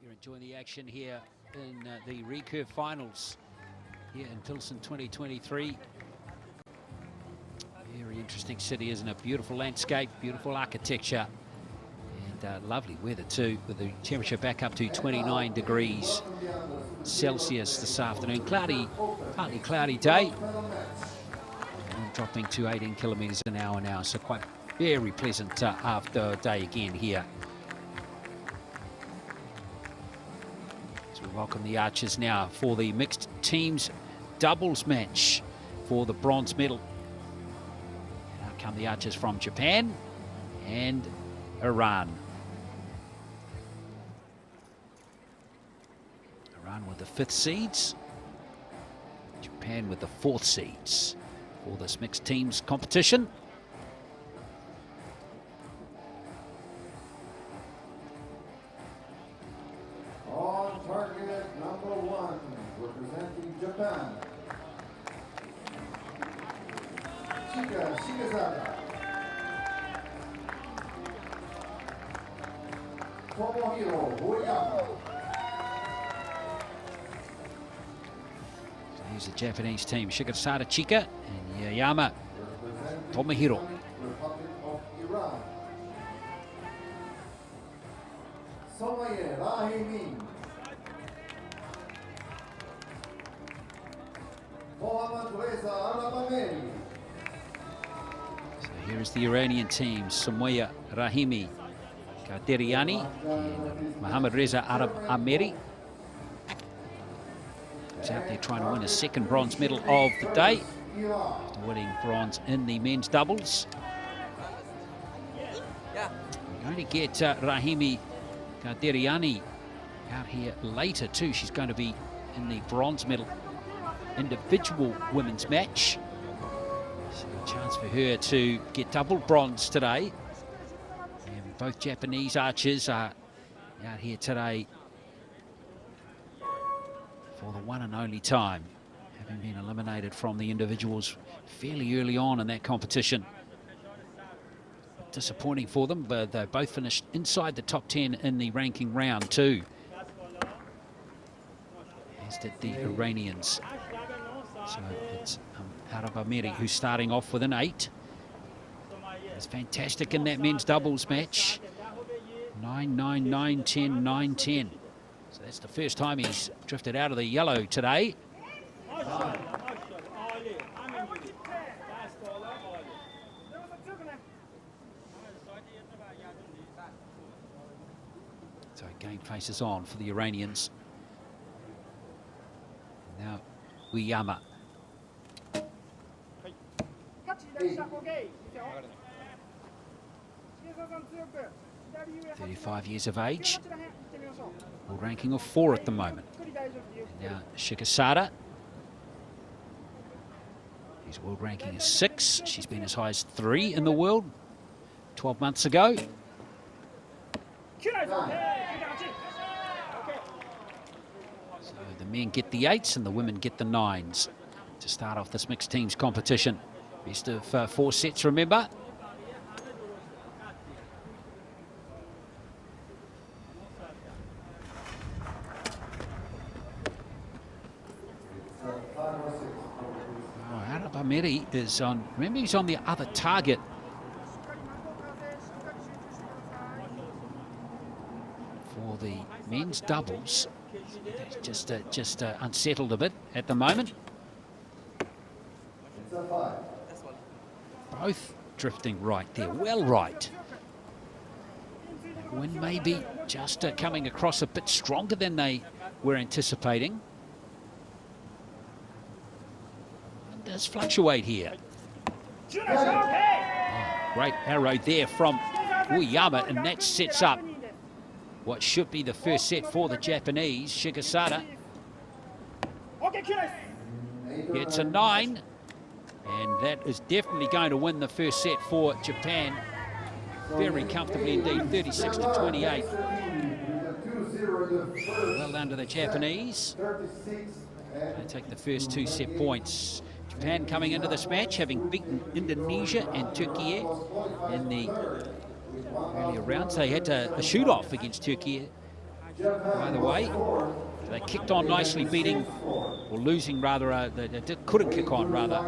You're enjoying the action here in the Recurve finals here in Pilsen 2023. Very interesting city, isn't it? Beautiful landscape, beautiful architecture, and lovely weather too, with the temperature back up to 29 degrees Celsius this afternoon. Partly cloudy day, and dropping to 18 kilometers an hour now, so quite very pleasant after day again here. So we welcome the archers now for the mixed teams doubles match for the bronze medal. Now come the archers from Japan and Iran. Iran with the 5th seeds, Japan with the 4th seeds for this mixed teams competition. On target number 1, representing Japan, Shikazaka. So here's the Japanese team: Shikazaka Chika and Yayama Tomohiro. Republic of Iran. Somaye Rahimi. Mohammad Reza Arabameri. So here is the Iranian team: Somoya Rahimi, Kaderiani, and Mohammad Reza Arab Ameri. He's out there trying to win his 2nd bronze medal of the day, after winning bronze in the men's doubles. We're going to get Rahimi Kaderiani out here later too. She's going to be in the bronze medal individual women's match. So a chance for her to get double bronze today. And both Japanese archers are out here today for the one and only time, having been eliminated from the individuals fairly early on in that competition. Disappointing for them, but they both finished inside the top 10 in the ranking round too, as did the Iranians. So it's Arab Ameri who's starting off with an 8. It's fantastic in that men's doubles match. 9, 9, 9, 10, 9, 10. So that's the first time he's drifted out of the yellow today. So game faces on for the Iranians. Now Uyama. 35 years of age, world ranking of 4 at the moment. And now Shikazaka, his world ranking is 6. She's been as high as 3 in the world 12 months ago. So the men get the 8s and the women get the 9s to start off this mixed teams competition. Best of 4 sets, remember. Arab Ameri is on, remember he's on the other target. For the men's doubles, just unsettled a bit at the moment. Both drifting right there, well right. That wind maybe just coming across a bit stronger than they were anticipating. It does fluctuate here. Oh, great arrow there from Uyama, and that sets up what should be the first set for the Japanese. Shikazaka gets a 9, and that is definitely going to win the first set for Japan very comfortably indeed, 36 to 28. Well done to the Japanese. They take the first 2 set points. Japan coming into this match having beaten Indonesia and Turkey in the earlier rounds. They had a shoot-off against Turkey by the way. They kicked on nicely, beating, or losing rather, they couldn't kick on rather,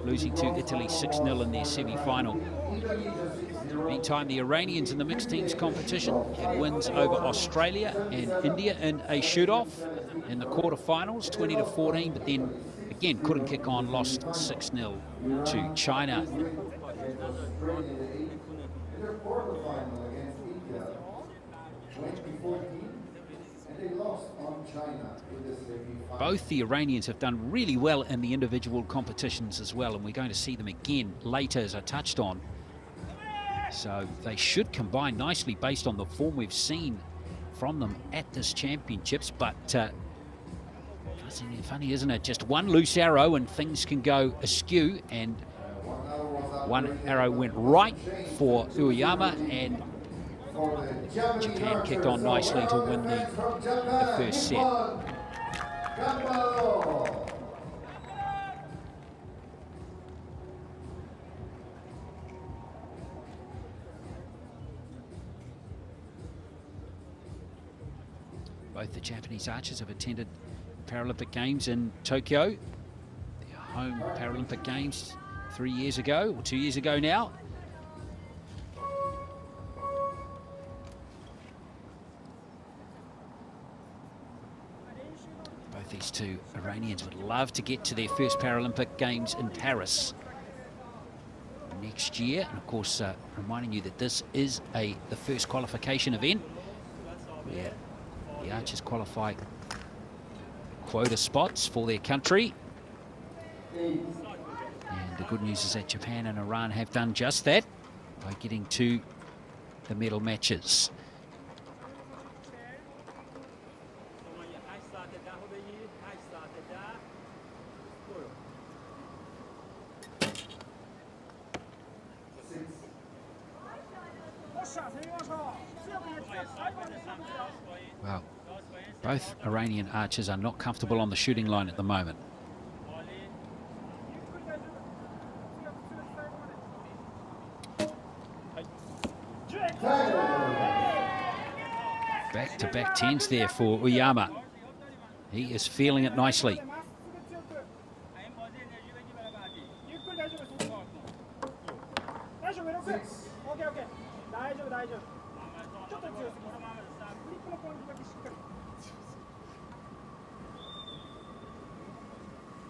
losing to Italy 6-0 in their semi-final. Meantime, the Iranians in the mixed teams competition had wins over Australia and India in a shoot-off in the quarterfinals, 20-14, but then again couldn't kick on, lost 6-0 to China. Both the Iranians have done really well in the individual competitions as well, and we're going to see them again later, as I touched on. So they should combine nicely based on the form we've seen from them at this championships. But funny, isn't it? Just one loose arrow and things can go askew, and one arrow went right for Uyama, and Japan kicked on nicely to win the first set. Both the Japanese archers have attended Paralympic Games in Tokyo, their home Paralympic Games 3 years ago, or 2 years ago now. Both these two Iranians would love to get to their first Paralympic Games in Paris next year. And of course, reminding you that this is the first qualification event where the archers qualify quota spots for their country. And the good news is that Japan and Iran have done just that by getting to the medal matches. Well, both Iranian archers are not comfortable on the shooting line at the moment. Back-to-back tens there for Uyama. He is feeling it nicely.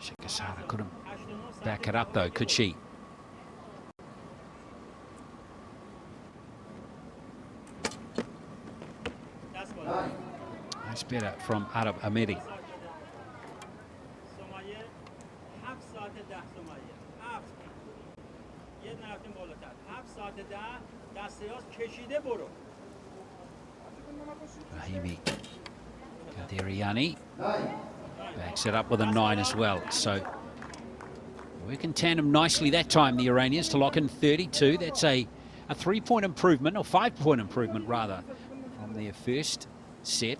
Shikasara couldn't back it up though, could she? That's better from Arab Amiri. Rahimi Kadiriani backs it up with a 9 as well. So working tandem nicely that time, the Iranians, to lock in 32. That's a 3-point improvement, or 5-point improvement rather, from their first set.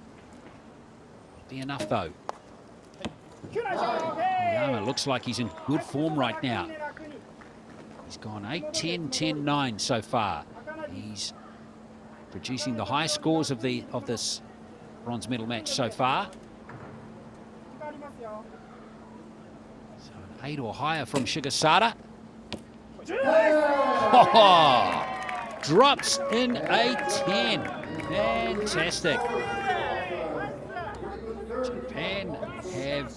Be enough though. Uyama looks like he's in good form right now. He's gone 8-10, 10-9 so far. He's producing the high scores of this bronze medal match so far. So an 8 or higher from Shigasada. Oh, drops in a 10. Fantastic. Japan have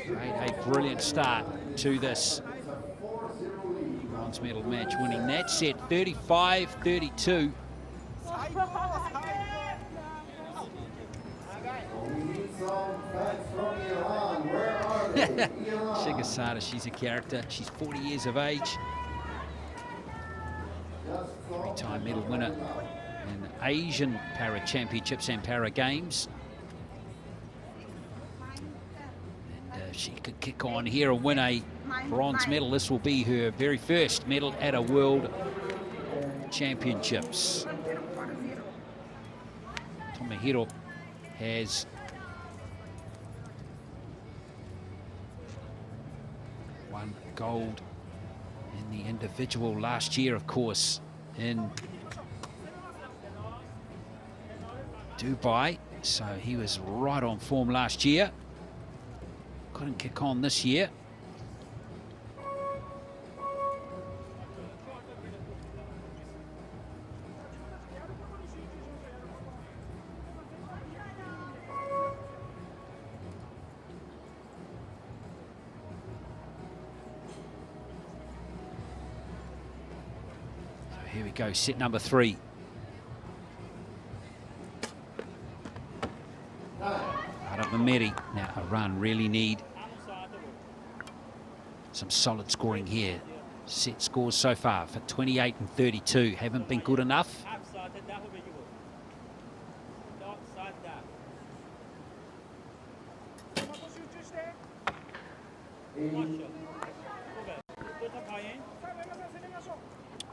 made a brilliant start to this bronze medal match, winning that set 35-32. Shigasada, she's a character. She's 40 years of age. 3-time medal winner in Asian Para Championships and Para Games. And she could kick on here and win a bronze medal. This will be her very first medal at a World Championships. Tomohiro has won gold in the individual last year, of course, in Dubai, so he was right on form last year. Couldn't kick on this year. So here we go, set number 3. Now Iran really need some solid scoring here. Set scores so far for 28 and 32 haven't been good enough.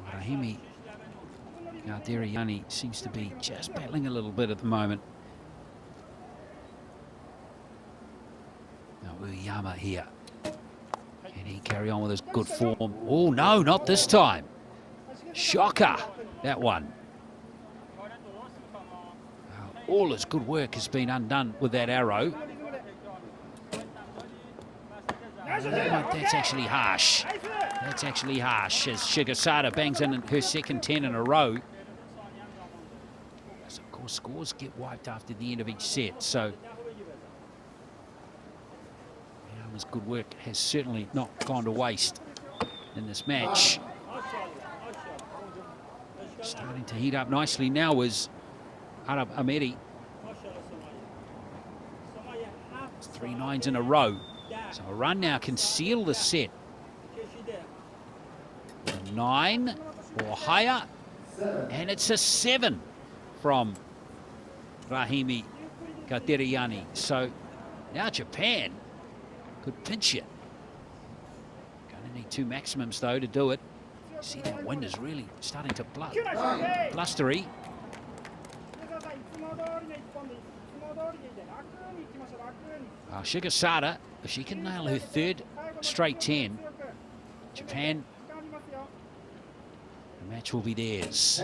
Rahimi Garderiani seems to be just battling a little bit at the moment. Uyama here. Can he carry on with his good form? Oh, no, not this time. Shocker, that one. All his good work has been undone with that arrow. That's actually harsh. That's actually harsh as Shigasada bangs in her second 10 in a row. As of course, scores get wiped after the end of each set, so his good work has certainly not gone to waste in this match. Starting to heat up nicely now is Arab Ameri. 3 9s in a row. So Iran now can seal the set. A 9 or higher, and it's a 7 from Rahimi Garderiani. So now Japan could pinch it. Going to need 2 maximums, though, to do it. See, that wind is really starting to blustery. Shigasada, if she can nail her 3rd straight 10, Japan, the match will be theirs.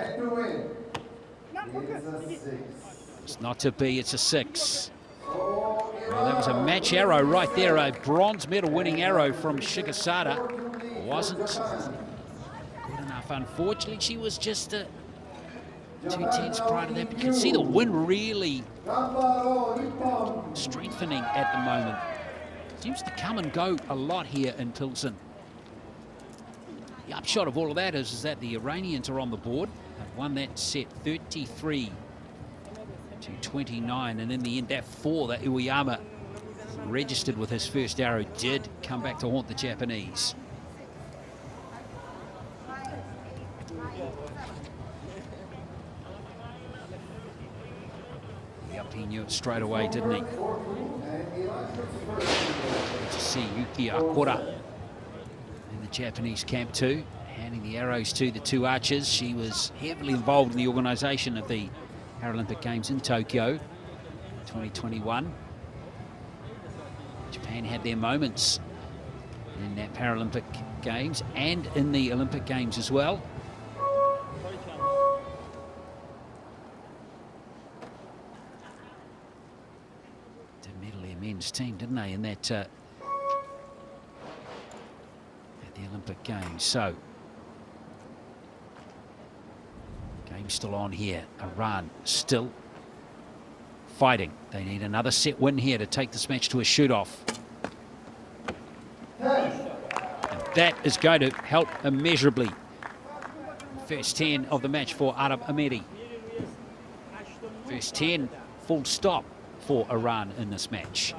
It's not to be, it's a 6. Well, that was a match arrow right there, a bronze medal winning arrow from Shigasada. Wasn't good enough. Unfortunately, she was just 2 tenths prior to that. But you can see the wind really strengthening at the moment. Seems to come and go a lot here in Pilsen. The upshot of all of that is that the Iranians are on the board. They've won that set 33 to 29, and in the end that 4 that Uyama registered with his first arrow did come back to haunt the Japanese. Yep, he knew it straight away, didn't he? Good to see Yuki Akura in the Japanese camp too, handing the arrows to the 2 archers. She was heavily involved in the organisation of the Paralympic Games in Tokyo 2021. Japan had their moments in that Paralympic Games and in the Olympic Games as well. Did medal their men's team, didn't they, in that at the Olympic Games. So game still on here. Iran still fighting. They need another set win here to take this match to a shoot-off. And that is going to help immeasurably. First 10 of the match for Arab Ameri. First 10, full stop for Iran in this match.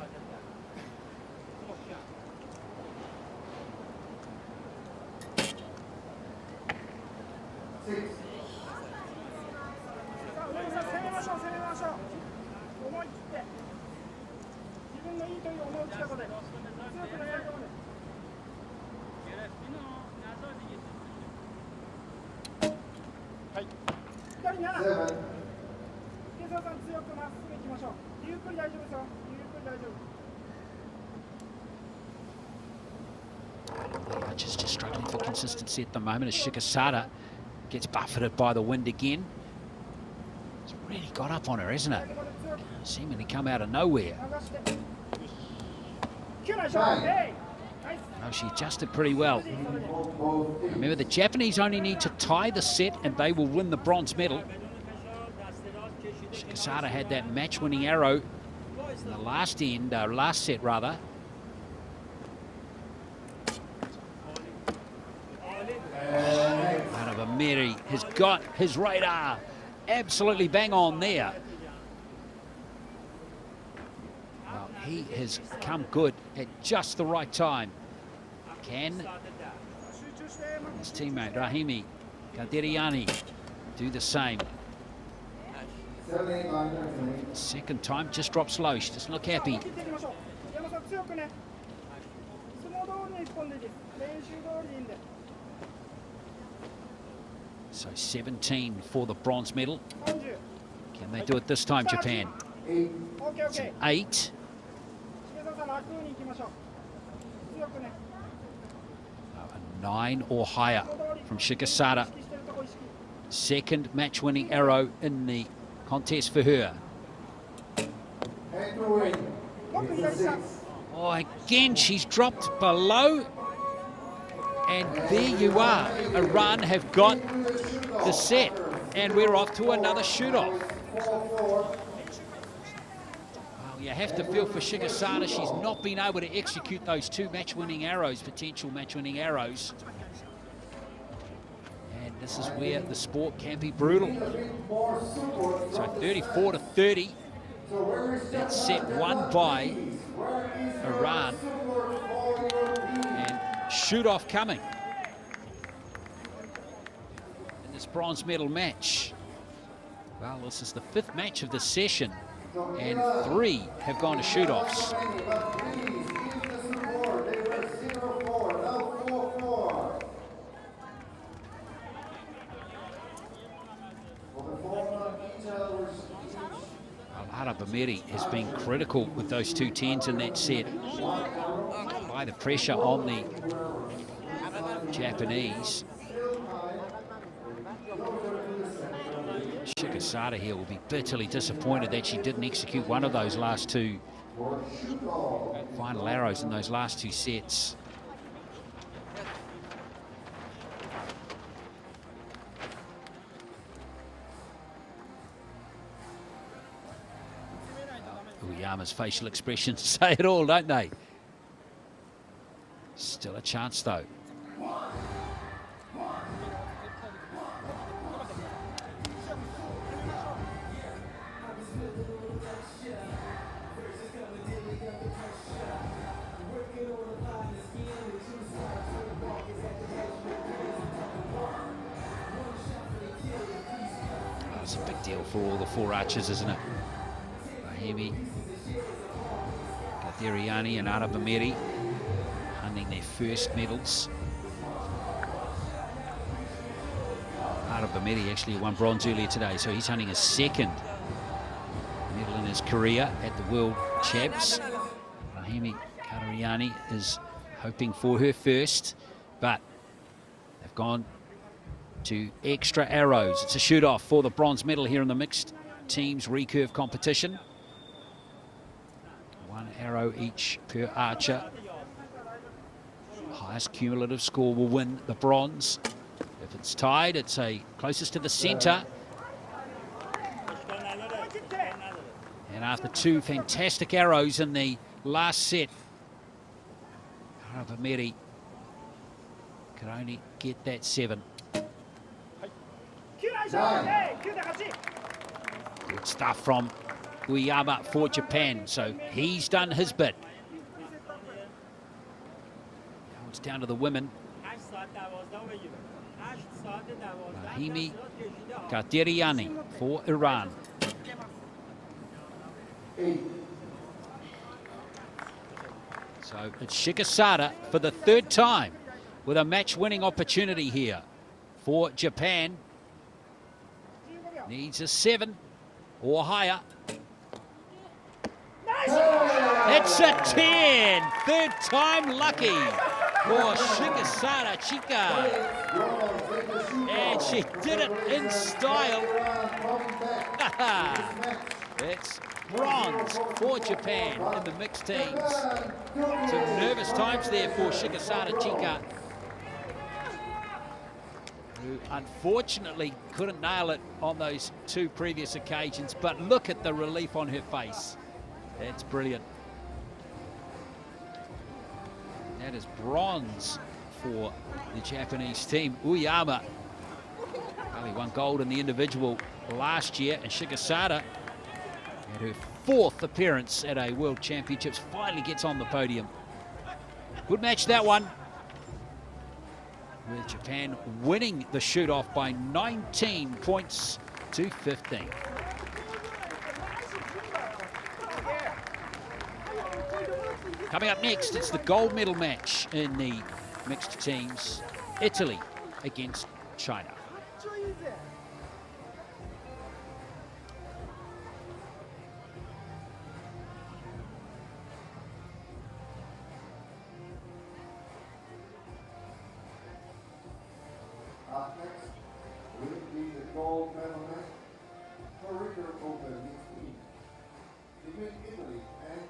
Just struggling for consistency at the moment as Shigasada gets buffeted by the wind again. It's Really got up on her, hasn't it? Seemingly come out of nowhere. No, she adjusted pretty well. Remember, the Japanese only need to tie the set and they will win the bronze medal. Shikasada had that match-winning arrow in the last set rather. Mary has got his radar absolutely bang on there. Well, he has come good at just the right time. Can his teammate Rahimi Gaderiani do the same? Second time, just drops low. She doesn't look happy. So 17 for the bronze medal. Can they do it this time, Japan? It's an 8. A 9 or higher from Shikasada. Second match-winning arrow in the contest for her. Oh, again, she's dropped below. And there you are. Iran have got the set. And we're off to another shoot-off. Well, you have to feel for Shikasada. She's not been able to execute those two match-winning arrows, potential match-winning arrows. And this is where the sport can be brutal. So 34-30. That set won by Iran. Shoot-off coming in this bronze medal match. Well, this is the 5th match of the session, and 3 have gone to shoot-offs. Al Bameri has been critical with those 2 10s in that set. By the pressure on the Japanese. Shikasada here will be bitterly disappointed that she didn't execute one of those last 2 final arrows in those last 2 sets. Uyama's facial expressions say it all, don't they? Still a chance, though. It's a big deal for all the 4 archers, isn't it? Rahimi, Gaderiani and Arabameri hunting their first medals. Arabameri actually won bronze earlier today, so he's hunting his 2nd medal in his career at the World Champs. Rahimi Gaderiani is hoping for her first, but they've gone to extra arrows. It's a shoot-off for the bronze medal here in the mixed teams recurve competition. 1 arrow each per archer. Highest cumulative score will win the bronze. If it's tied, it's closest to the center. And after 2 fantastic arrows in the last set, Arabameri could only get that 7. Good stuff from Uyama for Japan, so he's done his bit. Now it's down to the women. Rahimi Gaderiani for Iran. So it's Shikasada for the 3rd time with a match-winning opportunity here for Japan. Needs a 7 or higher. It's a 10. 3rd time lucky for Shikasada Chika. And she did it in style. It's bronze for Japan in the mixed teams. Some nervous times there for Shigesada Chika, who unfortunately couldn't nail it on those 2 previous occasions, but look at the relief on her face. That's brilliant. That is bronze for the Japanese team. Uyama only won gold in the individual last year, and Shigesada, at her 4th appearance at a World Championships, finally gets on the podium. Good match, that one, with Japan winning the shoot-off by 19 points to 15. Coming up next, it's the gold medal match in the mixed teams. Italy against China. Up next will be the gold medal match for Recurve Open between Italy and